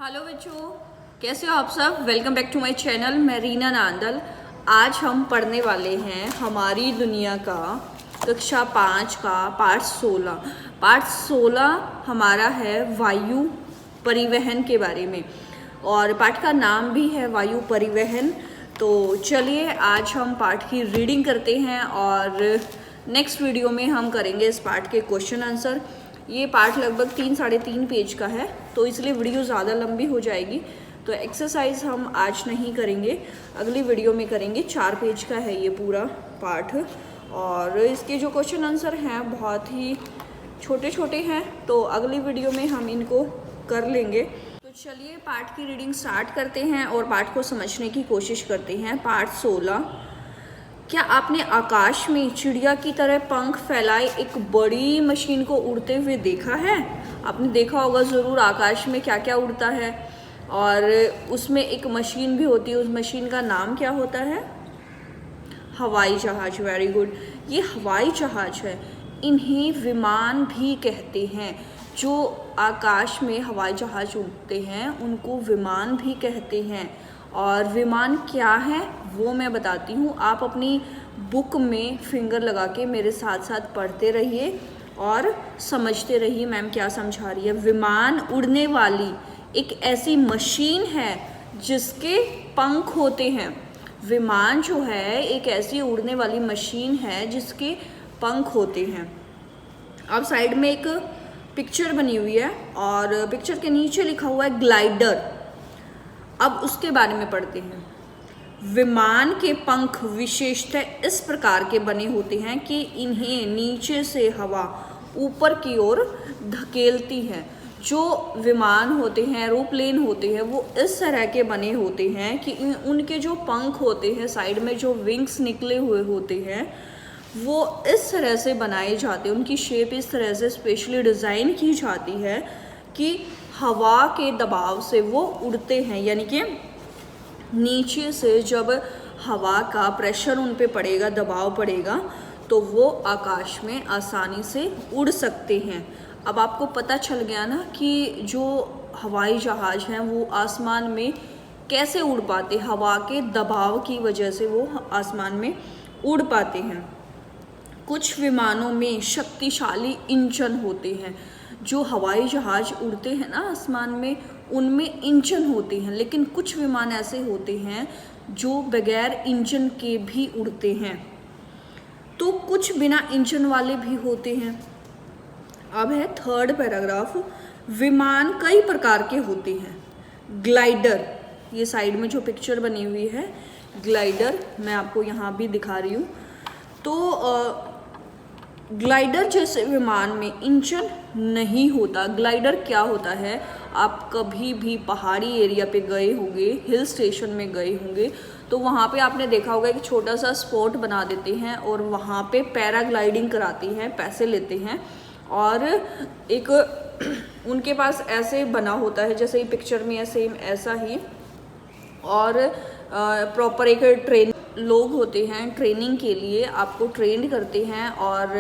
Hello बच्चों, कैसे हो आप सब। Welcome back to my channel. मैं रीना नांदल। आज हम पढ़ने वाले हैं हमारी दुनिया का कक्षा 5 का पाठ 16। पाठ 16 हमारा है वायु परिवहन के बारे में और पाठ का नाम भी है वायु परिवहन। तो चलिए आज हम पाठ की रीडिंग करते हैं और नेक्स्ट वीडियो में हम करेंगे इस पाठ के क्वेश्चन आंसर। ये पाठ लगभग 3-3.5 पेज का है, तो इसलिए वीडियो ज़्यादा लंबी हो जाएगी। तो एक्सरसाइज हम आज नहीं करेंगे, अगली वीडियो में करेंगे। 4 पेज का है ये पूरा पाठ और इसके जो क्वेश्चन आंसर हैं बहुत ही छोटे छोटे हैं, तो अगली वीडियो में हम इनको कर लेंगे। तो चलिए पाठ की रीडिंग स्टार्ट करते हैं और पाठ को समझने की कोशिश करते हैं। पाठ 16। क्या आपने आकाश में चिड़िया की तरह पंख फैलाए एक बड़ी मशीन को उड़ते हुए देखा है? आपने देखा होगा ज़रूर आकाश में क्या क्या उड़ता है और उसमें एक मशीन भी होती है। उस मशीन का नाम क्या होता है? हवाई जहाज। वेरी गुड, ये हवाई जहाज है। इन्हें विमान भी कहते हैं। जो आकाश में हवाई जहाज उड़ते हैं उनको विमान भी कहते हैं। और विमान क्या है वो मैं बताती हूँ। आप अपनी बुक में फिंगर लगा के मेरे साथ साथ पढ़ते रहिए और समझते रहिए मैम क्या समझा रही है। विमान उड़ने वाली एक ऐसी मशीन है जिसके पंख होते हैं। विमान जो है एक ऐसी उड़ने वाली मशीन है जिसके पंख होते हैं। अब साइड में एक पिक्चर बनी हुई है और पिक्चर के नीचे लिखा हुआ है ग्लाइडर। अब उसके बारे में पढ़ते हैं। विमान के पंख विशेषतः इस प्रकार के बने होते हैं कि इन्हें नीचे से हवा ऊपर की ओर धकेलती है। जो विमान होते हैं, एरोप्लेन होते हैं, वो इस तरह के बने होते हैं कि उनके जो पंख होते हैं, साइड में जो विंग्स निकले हुए होते हैं, वो इस तरह से बनाए जाते हैं। उनकी शेप इस तरह से स्पेशली डिज़ाइन की जाती है कि हवा के दबाव से वो उड़ते हैं। यानी कि नीचे से जब हवा का प्रेशर उन पे पड़ेगा, दबाव पड़ेगा, तो वो आकाश में आसानी से उड़ सकते हैं। अब आपको पता चल गया ना कि जो हवाई जहाज हैं वो आसमान में कैसे उड़ पाते। हवा के दबाव की वजह से वो आसमान में उड़ पाते हैं। कुछ विमानों में शक्तिशाली इंजन होते हैं। जो हवाई जहाज उड़ते हैं ना आसमान में, उनमें इंजन होते हैं। लेकिन कुछ विमान ऐसे होते हैं जो बगैर इंजन के भी उड़ते हैं। तो कुछ बिना इंजन वाले भी होते हैं। अब है 3rd पैराग्राफ। विमान कई प्रकार के होते हैं। ग्लाइडर, ये साइड में जो पिक्चर बनी हुई है ग्लाइडर, मैं आपको यहाँ भी दिखा रही हूँ। तो ग्लाइडर जैसे विमान में इंजन नहीं होता। ग्लाइडर क्या होता है, आप कभी भी पहाड़ी एरिया पे गए होंगे, हिल स्टेशन में गए होंगे, तो वहाँ पे आपने देखा होगा एक छोटा सा स्पॉट बना देते हैं और वहाँ पे पैराग्लाइडिंग कराती हैं, पैसे लेते हैं। और एक उनके पास ऐसे बना होता है जैसे पिक्चर में है, सेम ऐसा ही। और प्रॉपर एक ट्रेन लोग होते हैं, ट्रेनिंग के लिए आपको ट्रेन करते हैं और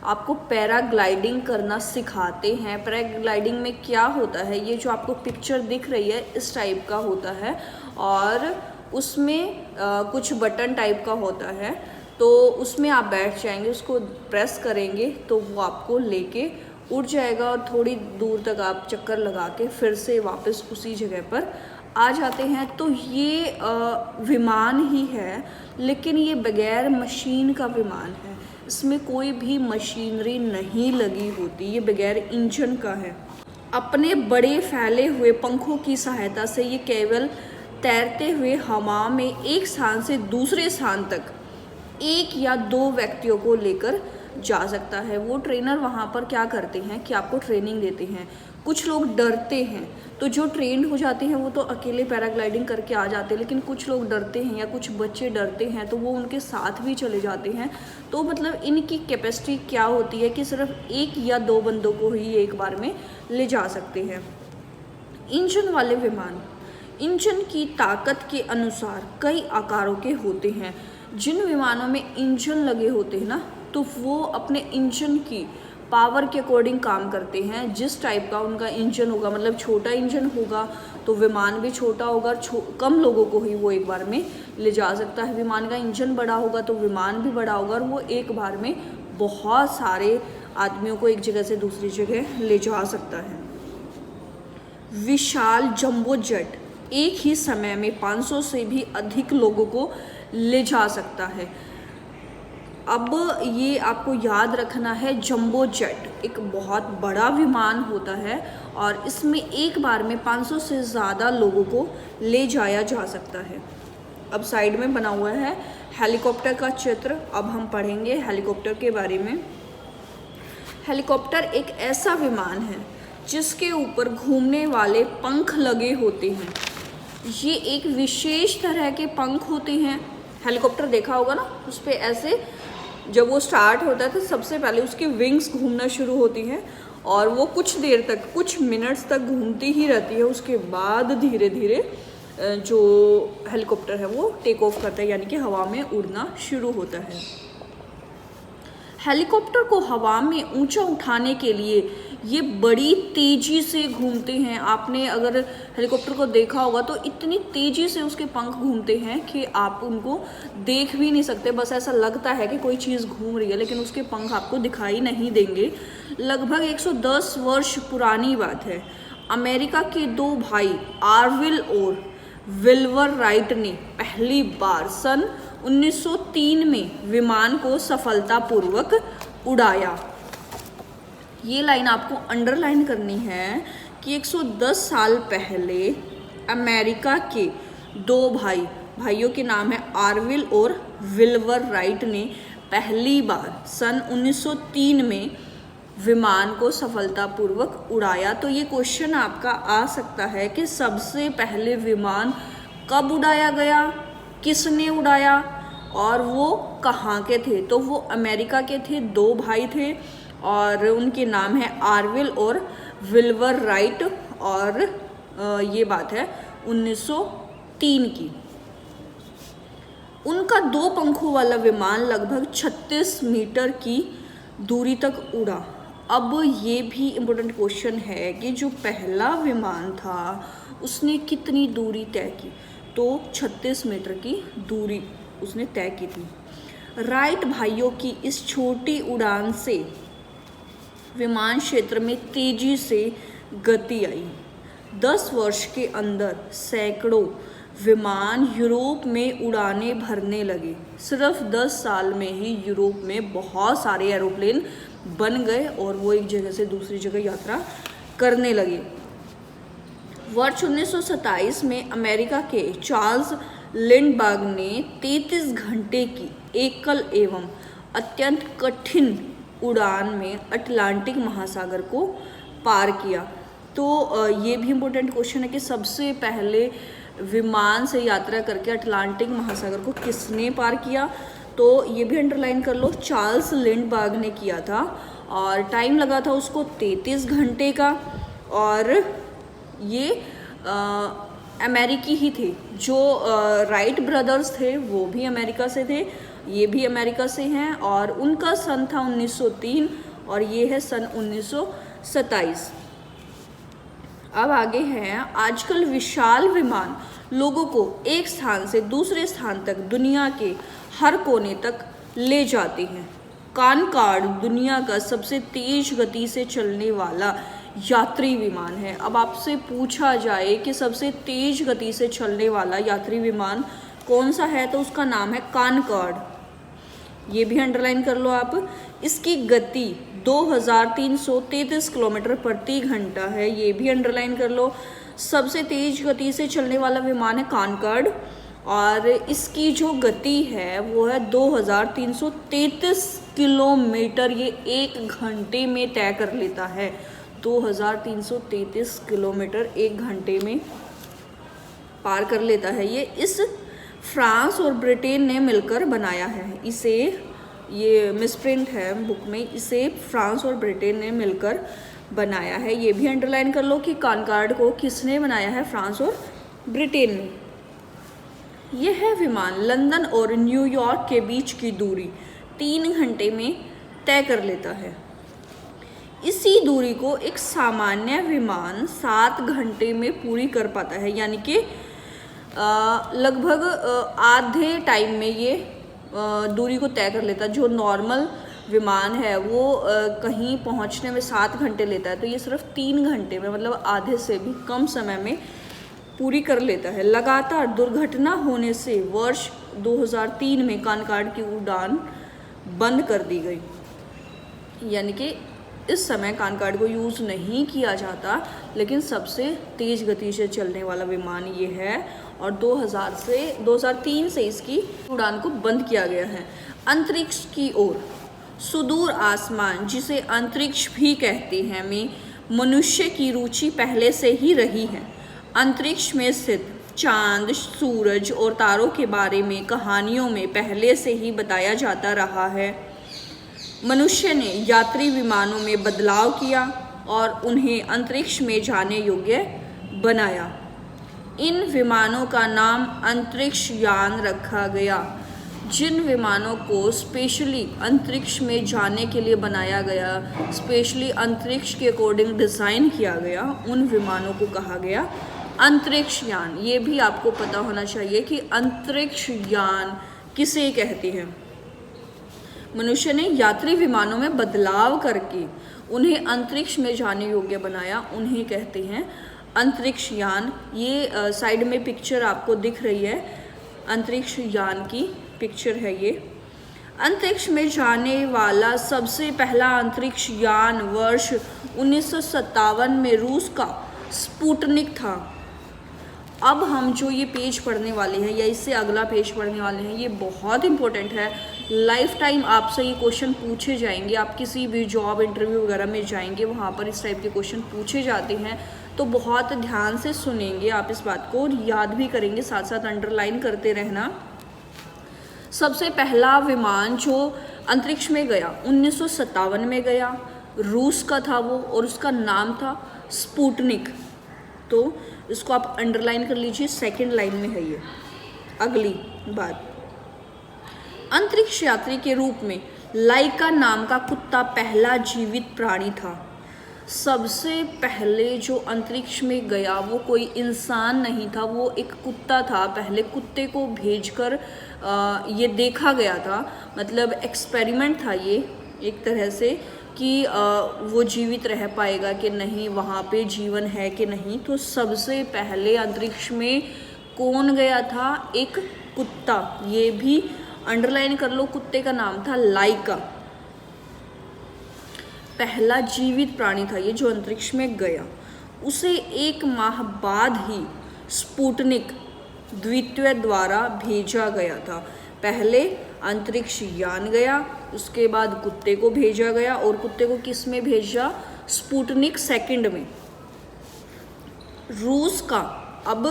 आपको पैराग्लाइडिंग करना सिखाते हैं। पैराग्लाइडिंग में क्या होता है, ये जो आपको पिक्चर दिख रही है इस टाइप का होता है और उसमें कुछ बटन टाइप का होता है। तो उसमें आप बैठ जाएंगे, उसको प्रेस करेंगे तो वो आपको लेके उड़ जाएगा और थोड़ी दूर तक आप चक्कर लगा के फिर से वापस उसी जगह पर आ जाते हैं। तो ये विमान ही है, लेकिन ये बगैर मशीन का विमान है। इसमें कोई भी मशीनरी नहीं लगी होती, ये बगैर इंजन का है। अपने बड़े फैले हुए पंखों की सहायता से ये केवल तैरते हुए हवा में एक स्थान से दूसरे स्थान तक 1 या 2 व्यक्तियों को लेकर जा सकता है। वो ट्रेनर वहाँ पर क्या करते हैं कि आपको ट्रेनिंग देते हैं। कुछ लोग डरते हैं, तो जो ट्रेंड हो जाते हैं वो तो अकेले पैराग्लाइडिंग करके आ जाते हैं, लेकिन कुछ लोग डरते हैं या कुछ बच्चे डरते हैं तो वो उनके साथ भी चले जाते हैं। तो मतलब इनकी कैपेसिटी क्या होती है कि सिर्फ 1 या 2 बंदों को ही एक बार में ले जा सकते हैं। इंजन वाले विमान इंजन की ताकत के अनुसार कई आकारों के होते हैं। जिन विमानों में इंजन लगे होते हैं ना, तो वो अपने इंजन की पावर के अकॉर्डिंग काम करते हैं। जिस टाइप का उनका इंजन होगा, मतलब छोटा इंजन होगा तो विमान भी छोटा होगा, कम लोगों को ही वो एक बार में ले जा सकता है। विमान का इंजन बड़ा होगा तो विमान भी बड़ा होगा और वो एक बार में बहुत सारे आदमियों को एक जगह से दूसरी जगह ले जा सकता है। विशाल जंबो जेट एक ही समय में 500 से भी अधिक लोगों को ले जा सकता है। अब ये आपको याद रखना है, जंबो जेट एक बहुत बड़ा विमान होता है और इसमें एक बार में 500 से ज़्यादा लोगों को ले जाया जा सकता है। अब साइड में बना हुआ है हेलीकॉप्टर का चित्र। अब हम पढ़ेंगे हेलीकॉप्टर के बारे में। हेलीकॉप्टर एक ऐसा विमान है जिसके ऊपर घूमने वाले पंख लगे होते हैं। ये एक विशेष तरह के पंख होते हैं। हेलीकॉप्टर देखा होगा ना, उस पर ऐसे जब वो स्टार्ट होता है तो सबसे पहले उसकी विंग्स घूमना शुरू होती हैं और वो कुछ देर तक, कुछ मिनट्स तक घूमती ही रहती है। उसके बाद धीरे धीरे जो हेलीकॉप्टर है वो टेक ऑफ करता है, यानी कि हवा में उड़ना शुरू होता है। हेलीकॉप्टर को हवा में ऊंचा उठाने के लिए ये बड़ी तेज़ी से घूमते हैं। आपने अगर हेलीकॉप्टर को देखा होगा तो इतनी तेज़ी से उसके पंख घूमते हैं कि आप उनको देख भी नहीं सकते। बस ऐसा लगता है कि कोई चीज़ घूम रही है, लेकिन उसके पंख आपको दिखाई नहीं देंगे। लगभग 110 वर्ष पुरानी बात है। अमेरिका के दो भाई आर्विल और विल्वर राइट ने पहली बार सन 1903 में विमान को सफलतापूर्वक उड़ाया। ये लाइन आपको अंडरलाइन करनी है कि 110 साल पहले अमेरिका के दो भाइयों के नाम है आर्विल और विल्वर राइट ने पहली बार सन 1903 में विमान को सफलतापूर्वक उड़ाया। तो ये क्वेश्चन आपका आ सकता है कि सबसे पहले विमान कब उड़ाया गया, किसने उड़ाया और वो कहाँ के थे। तो वो अमेरिका के थे, दो भाई थे और उनके नाम है आर्विल और विल्वर राइट और ये बात है 1903 की। उनका दो पंखों वाला विमान लगभग 36 मीटर की दूरी तक उड़ा। अब ये भी इम्पोर्टेंट क्वेश्चन है कि जो पहला विमान था उसने कितनी दूरी तय की, तो 36 मीटर की दूरी उसने तय की थी। राइट भाइयों की इस छोटी उड़ान से विमान क्षेत्र में तेजी से गति आई। 10 वर्ष के अंदर सैकड़ों विमान यूरोप में उड़ाने भरने लगे। सिर्फ 10 साल में ही यूरोप में बहुत सारे एरोप्लेन बन गए और वो एक जगह से दूसरी जगह यात्रा करने लगे। वर्ष 1927 में अमेरिका के चार्ल्स लिंडबर्ग ने 33 घंटे की एकल एवं अत्यंत कठिन उड़ान में अटलांटिक महासागर को पार किया। तो ये भी इम्पोर्टेंट क्वेश्चन है कि सबसे पहले विमान से यात्रा करके अटलांटिक महासागर को किसने पार किया, तो ये भी अंडरलाइन कर लो, चार्ल्स लिंडबर्ग ने किया था और टाइम लगा था उसको 33 घंटे का। और ये अमेरिकी ही थे। जो राइट ब्रदर्स थे वो भी अमेरिका से थे, ये भी अमेरिका से हैं और उनका सन था 1903 और ये है सन 1927। अब आगे हैं, आजकल विशाल विमान लोगों को एक स्थान से दूसरे स्थान तक दुनिया के हर कोने तक ले जाते हैं। कॉनकॉर्ड दुनिया का सबसे तेज गति से चलने वाला यात्री विमान है। अब आपसे पूछा जाए कि सबसे तेज गति से चलने वाला यात्री विमान कौन सा है, तो उसका नाम है कॉनकॉर्ड। ये भी अंडरलाइन कर लो आप। इसकी गति 2333 किलोमीटर प्रति घंटा है, ये भी अंडरलाइन कर लो। सबसे तेज गति से चलने वाला विमान है कॉनकॉर्ड और इसकी जो गति है वो है 2333 किलोमीटर, ये एक घंटे में तय कर लेता है। 2333 किलोमीटर एक घंटे में पार कर लेता है। ये इस फ्रांस और ब्रिटेन ने मिलकर बनाया है। इसे, ये मिसप्रिंट है बुक में, इसे फ्रांस और ब्रिटेन ने मिलकर बनाया है। ये भी अंडरलाइन कर लो कि कॉनकॉर्ड को किसने बनाया है, फ्रांस और ब्रिटेन ने। यह विमान लंदन और न्यूयॉर्क के बीच की दूरी 3 घंटे में तय कर लेता है। इसी दूरी को एक सामान्य विमान 7 घंटे में पूरी कर पाता है, यानी कि लगभग आधे टाइम में ये दूरी को तय कर लेता है। जो नॉर्मल विमान है वो कहीं पहुंचने में 7 घंटे लेता है, तो ये सिर्फ 3 घंटे में, मतलब आधे से भी कम समय में पूरी कर लेता है। लगातार दुर्घटना होने से वर्ष 2003 में कानकॉर्ड की उड़ान बंद कर दी गई, यानी कि इस समय कानकॉर्ड को यूज़ नहीं किया जाता, लेकिन सबसे तेज़ गति से चलने वाला विमान ये है और 2003 से इसकी उड़ान को बंद किया गया है। अंतरिक्ष की ओर, सुदूर आसमान जिसे अंतरिक्ष भी कहते हैं में मनुष्य की रुचि पहले से ही रही है। अंतरिक्ष में स्थित चांद, सूरज और तारों के बारे में कहानियों में पहले से ही बताया जाता रहा है। मनुष्य ने यात्री विमानों में बदलाव किया और उन्हें अंतरिक्ष में जाने योग्य बनाया। इन विमानों का नाम अंतरिक्ष यान रखा गया। जिन विमानों को स्पेशली अंतरिक्ष में जाने के लिए बनाया गया, स्पेशली अंतरिक्ष के अकॉर्डिंग डिज़ाइन किया गया, उन विमानों को कहा गया अंतरिक्ष यान। ये भी आपको पता होना चाहिए कि अंतरिक्ष यान किसे कहते हैं। मनुष्य ने यात्री विमानों में बदलाव करके उन्हें अंतरिक्ष में जाने योग्य बनाया, उन्हें कहते हैं अंतरिक्ष यान। ये साइड में पिक्चर आपको दिख रही है, अंतरिक्ष यान की पिक्चर है ये। अंतरिक्ष में जाने वाला सबसे पहला अंतरिक्ष यान वर्ष 1957 में रूस का स्पुतनिक था। अब हम जो ये पेज पढ़ने वाले हैं या इससे अगला पेज पढ़ने वाले हैं, ये बहुत इंपॉर्टेंट है। लाइफ टाइम आपसे ये क्वेश्चन पूछे जाएंगे। आप किसी भी जॉब इंटरव्यू वगैरह में जाएंगे, वहाँ पर इस टाइप के क्वेश्चन पूछे जाते हैं, तो बहुत ध्यान से सुनेंगे आप इस बात को, याद भी करेंगे, साथ साथ अंडरलाइन करते रहना। सबसे पहला विमान जो अंतरिक्ष में गया 1957 में गया, रूस का था वो, और उसका नाम था स्पुतनिक। तो इसको आप अंडरलाइन कर लीजिए, सेकंड लाइन में है ये। अगली बात, अंतरिक्ष यात्री के रूप में लाइका नाम का कुत्ता पहला जीवित प्राणी था। सबसे पहले जो अंतरिक्ष में गया वो कोई इंसान नहीं था, वो एक कुत्ता था। पहले कुत्ते को भेजकर ये देखा गया था, मतलब एक्सपेरिमेंट था ये एक तरह से कि वो जीवित रह पाएगा कि नहीं, वहाँ पे जीवन है कि नहीं। तो सबसे पहले अंतरिक्ष में कौन गया था? एक कुत्ता। ये भी अंडरलाइन कर लो, कुत्ते का नाम था लाइका। पहला जीवित प्राणी था ये जो अंतरिक्ष में गया। उसे 1 माह बाद ही स्पुतनिक द्वितीय द्वारा भेजा गया था। पहले अंतरिक्ष यान गया, उसके बाद कुत्ते को भेजा गया, और कुत्ते को किस में भेजा? स्पुतनिक सेकंड में, रूस का। अब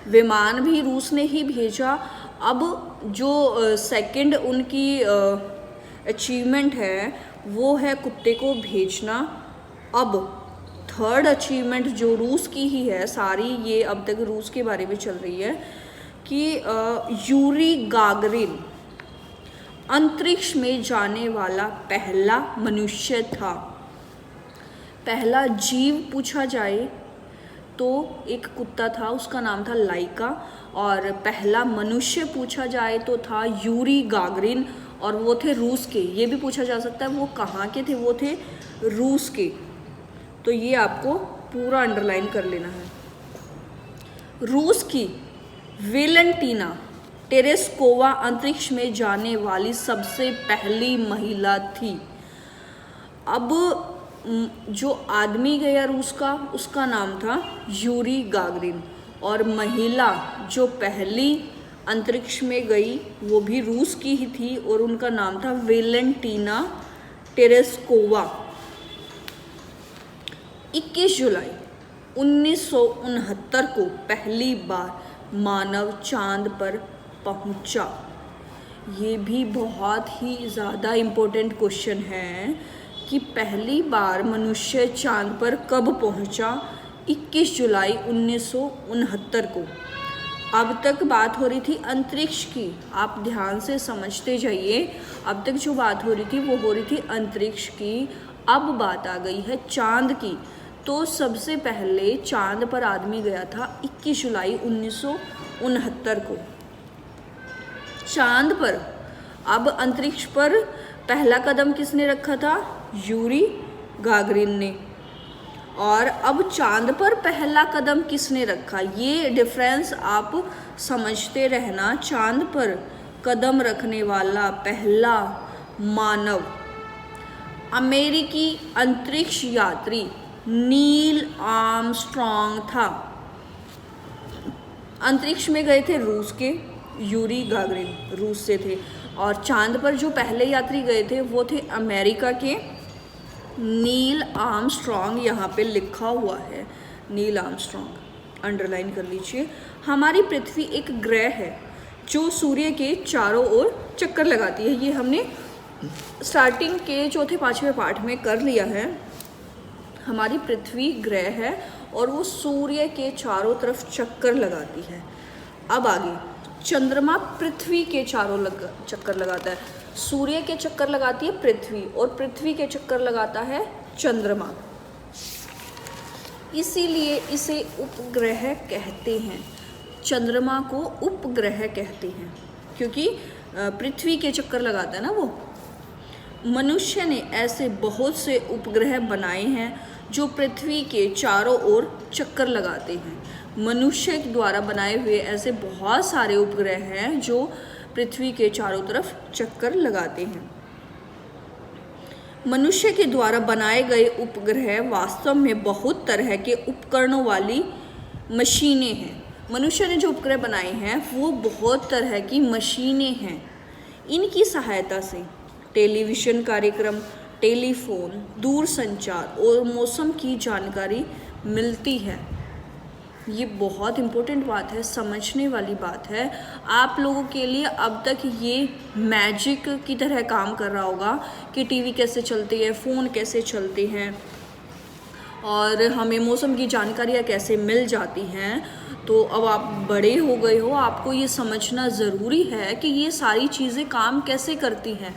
विमान भी रूस ने ही भेजा। अब जो सेकंड उनकी अचीवमेंट है वो है कुत्ते को भेजना। अब थर्ड अचीवमेंट जो रूस की ही है, सारी ये अब तक रूस के बारे में चल रही है, कि यूरी गागरिन अंतरिक्ष में जाने वाला पहला मनुष्य था। पहला जीव पूछा जाए तो एक कुत्ता था, उसका नाम था लाइका, और पहला मनुष्य पूछा जाए तो था यूरी गागरिन, और वो थे रूस के। ये भी पूछा जा सकता है वो कहाँ के थे, वो थे रूस के। तो ये आपको पूरा अंडरलाइन कर लेना है। रूस की वेलेंटीना टेरेस्कोवा अंतरिक्ष में जाने वाली सबसे पहली महिला थी। अब जो आदमी गया रूस का, उसका नाम था यूरी गागरिन, और महिला जो पहली अंतरिक्ष में गई वो भी रूस की ही थी, और उनका नाम था वेलेंटीना टेरेस्कोवा। 21 जुलाई 1969 को पहली बार मानव चांद पर पहुंचा। ये भी बहुत ही ज़्यादा इम्पोर्टेंट क्वेश्चन है कि पहली बार मनुष्य चांद पर कब पहुंचा? 21 जुलाई 1969 को। अब तक बात हो रही थी अंतरिक्ष की, आप ध्यान से समझते जाइए। अब तक जो बात हो रही थी वो हो रही थी अंतरिक्ष की। अब बात आ गई है चांद की। तो सबसे पहले चांद पर आदमी गया था 21 जुलाई 1969 को चांद पर। अब अंतरिक्ष पर पहला कदम किसने रखा था? यूरी गागरिन ने। और अब चांद पर पहला कदम किसने रखा, ये डिफरेंस आप समझते रहना। चांद पर कदम रखने वाला पहला मानव अमेरिकी अंतरिक्ष यात्री नील आर्मस्ट्रॉन्ग था। अंतरिक्ष में गए थे रूस के यूरी गागरिन, रूस से थे। और चांद पर जो पहले यात्री गए थे वो थे अमेरिका के नील आर्मस्ट्रॉन्ग। यहाँ पे लिखा हुआ है नील आर्मस्ट्रॉन्ग, अंडरलाइन कर लीजिए। हमारी पृथ्वी एक ग्रह है जो सूर्य के चारों ओर चक्कर लगाती है। ये हमने स्टार्टिंग के चौथे पाँचवें पाठ में कर लिया है। हमारी पृथ्वी ग्रह है और वो सूर्य के चारों तरफ चक्कर लगाती है। अब आगे, चंद्रमा पृथ्वी के चारों चक्कर लगाता है। सूर्य के चक्कर लगाती है पृथ्वी और पृथ्वी के चक्कर लगाता है चंद्रमा। इसीलिए इसे उपग्रह कहते हैं। चंद्रमा को उपग्रह कहते हैं क्योंकि पृथ्वी के चक्कर लगाता है ना वो। मनुष्य ने ऐसे बहुत से उपग्रह बनाए हैं जो पृथ्वी के चारों ओर चक्कर लगाते हैं। मनुष्य द्वारा बनाए हुए ऐसे बहुत सारे उपग्रह हैं जो पृथ्वी के चारों तरफ चक्कर लगाते हैं। मनुष्य के द्वारा बनाए गए उपग्रह वास्तव में बहुत तरह के उपकरणों वाली मशीनें हैं। मनुष्य ने जो उपग्रह बनाए हैं वो बहुत तरह की मशीनें हैं। इनकी सहायता से टेलीविज़न कार्यक्रम, टेलीफोन, दूरसंचार और मौसम की जानकारी मिलती है। ये बहुत इम्पोर्टेंट बात है, समझने वाली बात है। आप लोगों के लिए अब तक ये मैजिक की तरह काम कर रहा होगा कि टीवी कैसे चलती है, फ़ोन कैसे चलते हैं और हमें मौसम की जानकारियाँ कैसे मिल जाती हैं। तो अब आप बड़े हो गए हो, आपको ये समझना ज़रूरी है कि ये सारी चीज़ें काम कैसे करती हैं।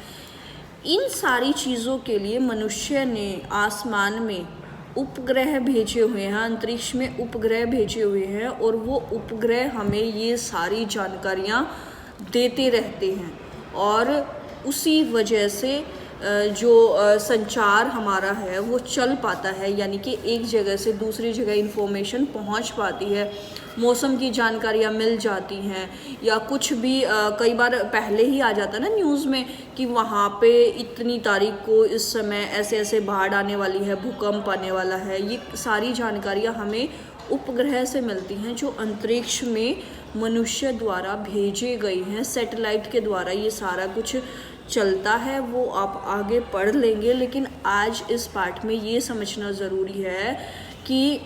इन सारी चीज़ों के लिए मनुष्य ने आसमान में उपग्रह भेजे हुए हैं, अंतरिक्ष में उपग्रह भेजे हुए हैं और वो उपग्रह हमें ये सारी जानकारियाँ देते रहते हैं। और उसी वजह से जो संचार हमारा है वो चल पाता है, यानी कि एक जगह से दूसरी जगह इन्फॉर्मेशन पहुंच पाती है, मौसम की जानकारियाँ मिल जाती हैं। या कुछ भी कई बार पहले ही आ जाता है ना न्यूज़ में कि वहाँ पे इतनी तारीख को इस समय ऐसे ऐसे बाढ़ आने वाली है, भूकंप आने वाला है। ये सारी जानकारियाँ हमें उपग्रह से मिलती हैं जो अंतरिक्ष में मनुष्य द्वारा भेजे गए हैं। सैटेलाइट के द्वारा ये सारा कुछ चलता है, वो आप आगे पढ़ लेंगे। लेकिन आज इस पाठ में ये समझना ज़रूरी है कि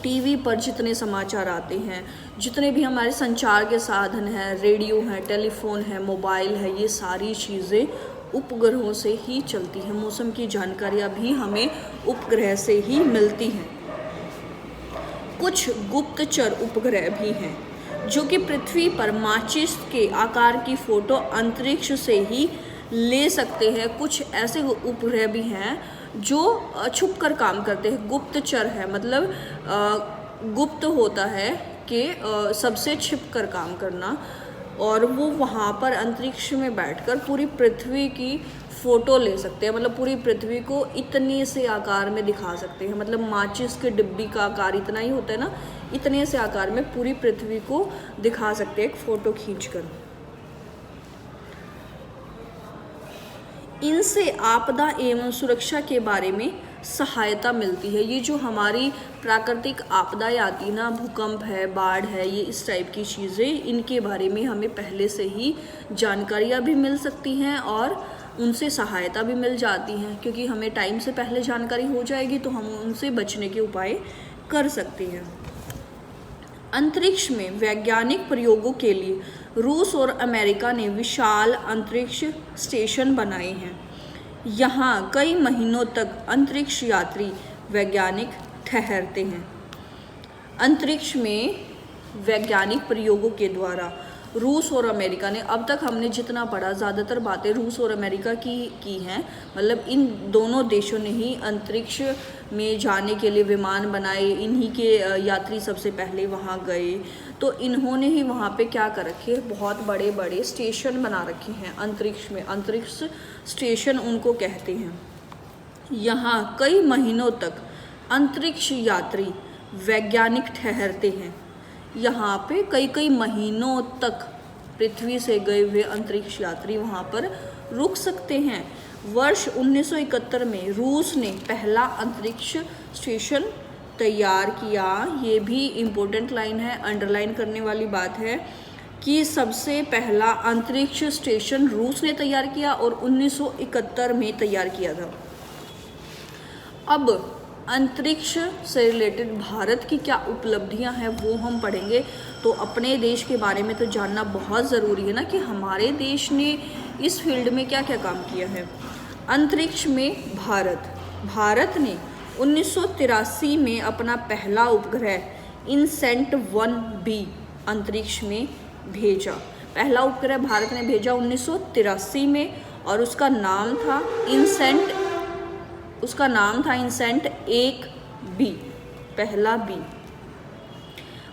टीवी पर जितने समाचार आते हैं, जितने भी हमारे संचार के साधन हैं, रेडियो है, टेलीफोन है, मोबाइल है, ये सारी चीज़ें उपग्रहों से ही चलती हैं। मौसम की जानकारियाँ भी हमें उपग्रह से ही मिलती हैं। कुछ गुप्तचर उपग्रह भी हैं जो कि पृथ्वी पर माचिस के आकार की फ़ोटो अंतरिक्ष से ही ले सकते हैं। कुछ ऐसे उपग्रह भी हैं जो छुप कर काम करते हैं। गुप्तचर है मतलब गुप्त होता है कि सबसे छिप कर काम करना, और वो वहाँ पर अंतरिक्ष में बैठकर पूरी पृथ्वी की फ़ोटो ले सकते हैं। मतलब पूरी पृथ्वी को इतने से आकार में दिखा सकते हैं। मतलब माचिस के डिब्बी का आकार इतना ही होता है ना, इतने से आकार में पूरी पृथ्वी को दिखा सकते हैं एक फ़ोटो खींचकर। इनसे आपदा एवं सुरक्षा के बारे में सहायता मिलती है। ये जो हमारी प्राकृतिक आपदाएं आती ना, भूकंप है, बाढ़ है, ये इस टाइप की चीज़ें, इनके बारे में हमें पहले से ही जानकारियाँ भी मिल सकती हैं और उनसे सहायता भी मिल जाती हैं। क्योंकि हमें टाइम से पहले जानकारी हो जाएगी तो हम उनसे बचने के उपाय कर सकते हैं। अंतरिक्ष में वैज्ञानिक प्रयोगों के लिए रूस और अमेरिका ने विशाल अंतरिक्ष स्टेशन बनाए हैं। यहाँ कई महीनों तक अंतरिक्ष यात्री वैज्ञानिक ठहरते हैं। अंतरिक्ष में वैज्ञानिक प्रयोगों के द्वारा रूस और अमेरिका ने, अब तक हमने जितना पढ़ा ज़्यादातर बातें रूस और अमेरिका की हैं, मतलब इन दोनों देशों ने ही अंतरिक्ष में जाने के लिए विमान बनाए, इन्हीं के यात्री सबसे पहले वहाँ गए। तो इन्होंने ही वहाँ पे क्या कर रखे, बहुत बड़े बड़े स्टेशन बना रखे हैं अंतरिक्ष में, अंतरिक्ष स्टेशन उनको कहते हैं। यहाँ कई महीनों तक अंतरिक्ष यात्री वैज्ञानिक ठहरते हैं। यहाँ पे कई कई महीनों तक पृथ्वी से गए हुए अंतरिक्ष यात्री वहाँ पर रुक सकते हैं। वर्ष 1971 में रूस ने पहला अंतरिक्ष स्टेशन तैयार किया। ये भी इम्पोर्टेंट लाइन है, अंडरलाइन करने वाली बात है कि सबसे पहला अंतरिक्ष स्टेशन रूस ने तैयार किया और 1971 में तैयार किया था। अब अंतरिक्ष से रिलेटेड भारत की क्या उपलब्धियां हैं वो हम पढ़ेंगे। तो अपने देश के बारे में तो जानना बहुत ज़रूरी है ना, कि हमारे देश ने इस फील्ड में क्या क्या काम किया है। अंतरिक्ष में भारत ने 1983 में अपना पहला उपग्रह इनसेंट 1B अंतरिक्ष में भेजा। पहला उपग्रह भारत ने भेजा 1983 में और उसका नाम था इनसेंट 1B, पहला B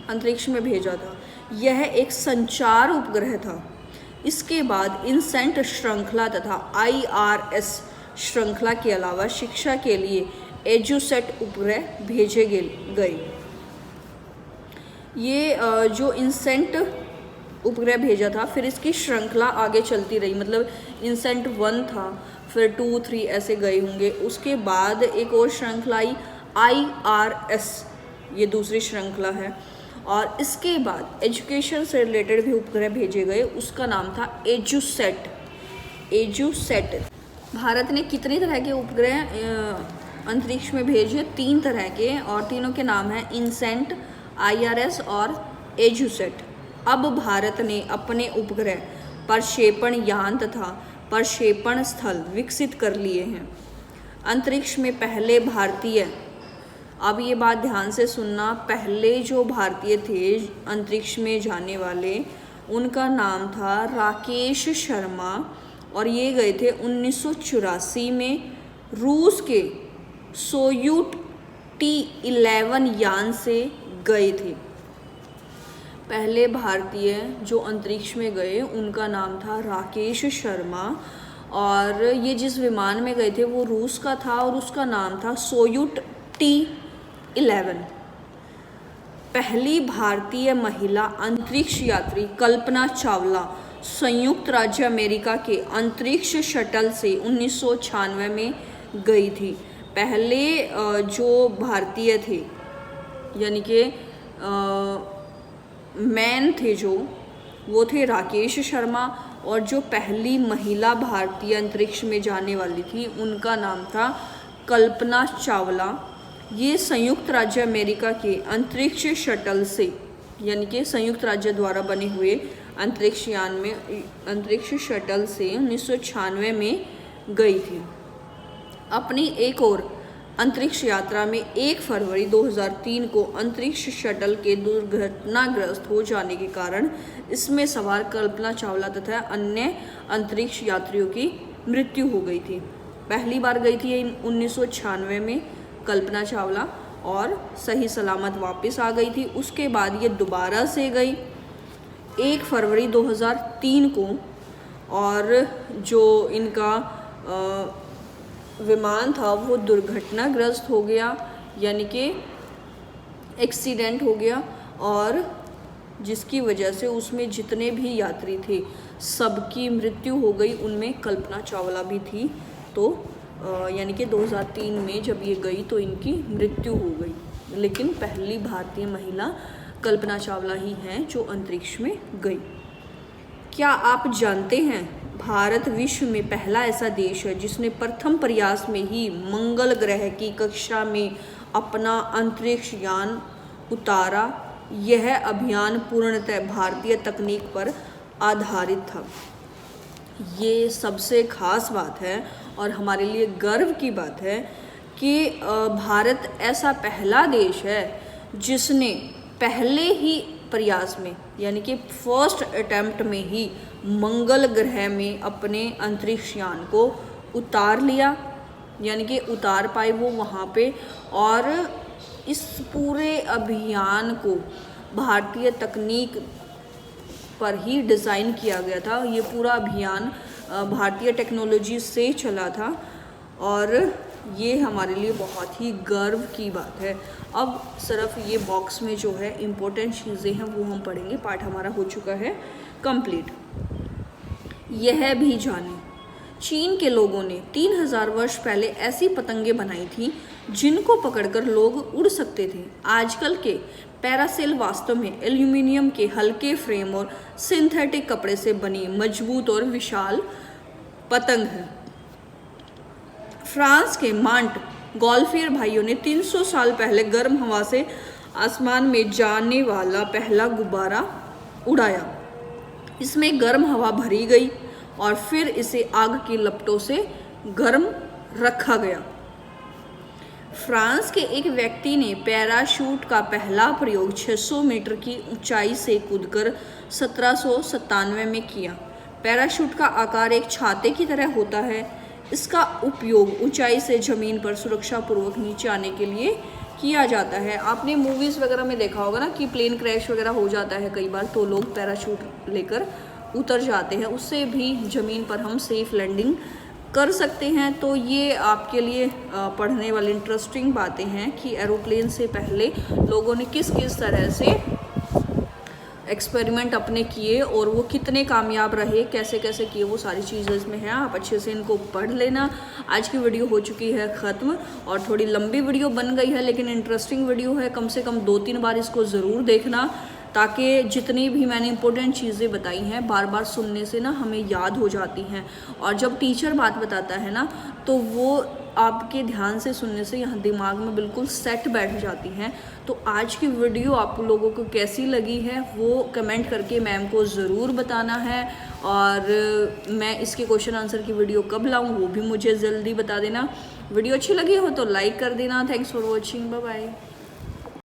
अंतरिक्ष में भेजा था। यह एक संचार उपग्रह था। इसके बाद इनसेंट श्रृंखला तथा IRS श्रृंखला के अलावा शिक्षा के लिए एजुसेट उपग्रह भेजे गए। ये जो इनसेंट उपग्रह भेजा था, फिर इसकी श्रृंखला आगे चलती रही, मतलब इनसेंट 1 था, फिर 2, 3 ऐसे गए होंगे। उसके बाद एक और श्रृंखला आई IRS, ये दूसरी श्रृंखला है। और इसके बाद एजुकेशन से रिलेटेड भी उपग्रह भेजे गए, उसका नाम था एजुसेट। भारत ने कितने तरह के उपग्रह अंतरिक्ष में भेजे? 3 तरह के, और तीनों के नाम हैं इनसेंट, IRS और एजुसेट। अब भारत ने अपने उपग्रह, प्रक्षेपण यान तथा प्रक्षेपण स्थल विकसित कर लिए हैं। अंतरिक्ष में पहले भारतीय, अब ये बात ध्यान से सुनना, पहले जो भारतीय थे अंतरिक्ष में जाने वाले, उनका नाम था राकेश शर्मा, और ये गए थे 1984 में रूस के सोयूट T11 यान से गए थे। पहले भारतीय जो अंतरिक्ष में गए उनका नाम था राकेश शर्मा, और ये जिस विमान में गए थे वो रूस का था और उसका नाम था सोयूट T11। पहली भारतीय महिला अंतरिक्ष यात्री कल्पना चावला संयुक्त राज्य अमेरिका के अंतरिक्ष शटल से 1996 में गई थी। पहले जो भारतीय थे, यानी कि मैन थे जो, वो थे राकेश शर्मा, और जो पहली महिला भारतीय अंतरिक्ष में जाने वाली थी उनका नाम था कल्पना चावला। ये संयुक्त राज्य अमेरिका के अंतरिक्ष शटल से, यानी कि संयुक्त राज्य द्वारा बने हुए अंतरिक्ष यान में, अंतरिक्ष शटल से 1996 में गई थी। अपनी एक और अंतरिक्ष यात्रा में 1 फरवरी 2003 को अंतरिक्ष शटल के दुर्घटनाग्रस्त हो जाने के कारण इसमें सवार कल्पना चावला तथा अन्य अंतरिक्ष यात्रियों की मृत्यु हो गई थी। पहली बार गई थी 1996 में कल्पना चावला और सही सलामत वापस आ गई थी। उसके बाद ये दोबारा से गई 1 फरवरी 2003 को, और जो इनका विमान था वो दुर्घटनाग्रस्त हो गया, यानी कि एक्सीडेंट हो गया, और जिसकी वजह से उसमें जितने भी यात्री थे सबकी मृत्यु हो गई, उनमें कल्पना चावला भी थी। तो यानी कि 2003 में जब ये गई तो इनकी मृत्यु हो गई, लेकिन पहली भारतीय महिला कल्पना चावला ही हैं जो अंतरिक्ष में गई। क्या आप जानते हैं भारत विश्व में पहला ऐसा देश है जिसने प्रथम प्रयास में ही मंगल ग्रह की कक्षा में अपना अंतरिक्ष यान उतारा। यह अभियान पूर्णतः भारतीय तकनीक पर आधारित था। ये सबसे खास बात है और हमारे लिए गर्व की बात है कि भारत ऐसा पहला देश है जिसने पहले ही प्रयास में, यानी कि फर्स्ट अटेम्प्ट में ही मंगल ग्रह में अपने अंतरिक्ष यान को उतार लिया, यानी कि उतार पाए वो वहाँ पे। और इस पूरे अभियान को भारतीय तकनीक पर ही डिज़ाइन किया गया था। ये पूरा अभियान भारतीय टेक्नोलॉजी से चला था और ये हमारे लिए बहुत ही गर्व की बात है। अब सिर्फ ये बॉक्स में जो है इम्पोर्टेंट चीज़ें हैं वो हम पढ़ेंगे। पार्ट हमारा हो चुका है कंप्लीट। यह भी जाने, चीन के लोगों ने 3000 वर्ष पहले ऐसी पतंगें बनाई थी जिनको पकड़कर लोग उड़ सकते थे। आजकल के पैरासेल वास्तव में एल्यूमिनियम के हल्के फ्रेम और सिंथेटिक कपड़े से बनी मजबूत और विशाल पतंग है। फ्रांस के मांट गोल्फियर भाइयों ने 300 साल पहले गर्म हवा से आसमान में जाने वाला पहला गुब्बारा उड़ाया। इसमें गर्म हवा भरी गई और फिर इसे आग की लपटों से गर्म रखा गया। फ्रांस के एक व्यक्ति ने पैराशूट का पहला प्रयोग 600 मीटर की ऊंचाई से कूदकर 1797 में किया। पैराशूट का आकार एक छाते की तरह होता है। इसका उपयोग ऊंचाई से ज़मीन पर सुरक्षापूर्वक नीचे आने के लिए किया जाता है। आपने मूवीज़ वगैरह में देखा होगा ना कि प्लेन क्रैश वगैरह हो जाता है कई बार, तो लोग पैराशूट लेकर उतर जाते हैं, उससे भी ज़मीन पर हम सेफ लैंडिंग कर सकते हैं। तो ये आपके लिए पढ़ने वाली इंटरेस्टिंग बातें हैं कि एरोप्लेन से पहले लोगों ने किस किस तरह से एक्सपेरिमेंट अपने किए और वो कितने कामयाब रहे, कैसे कैसे किए, वो सारी चीज़ें इसमें हैं। आप अच्छे से इनको पढ़ लेना। आज की वीडियो हो चुकी है ख़त्म और थोड़ी लंबी वीडियो बन गई है, लेकिन इंटरेस्टिंग वीडियो है। कम से कम 2-3 बार इसको ज़रूर देखना, ताकि जितनी भी मैंने इंपॉर्टेंट चीज़ें बताई हैं बार बार सुनने से ना हमें याद हो जाती हैं। और जब टीचर बात बताता है ना तो वो आपके ध्यान से सुनने से यहाँ दिमाग में बिल्कुल सेट बैठ जाती हैं। तो आज की वीडियो आप लोगों को कैसी लगी है वो कमेंट करके मैम को ज़रूर बताना है। और मैं इसके क्वेश्चन आंसर की वीडियो कब लाऊँ वो भी मुझे जल्दी बता देना। वीडियो अच्छी लगी हो तो लाइक कर देना। Thanks for watching, bye bye.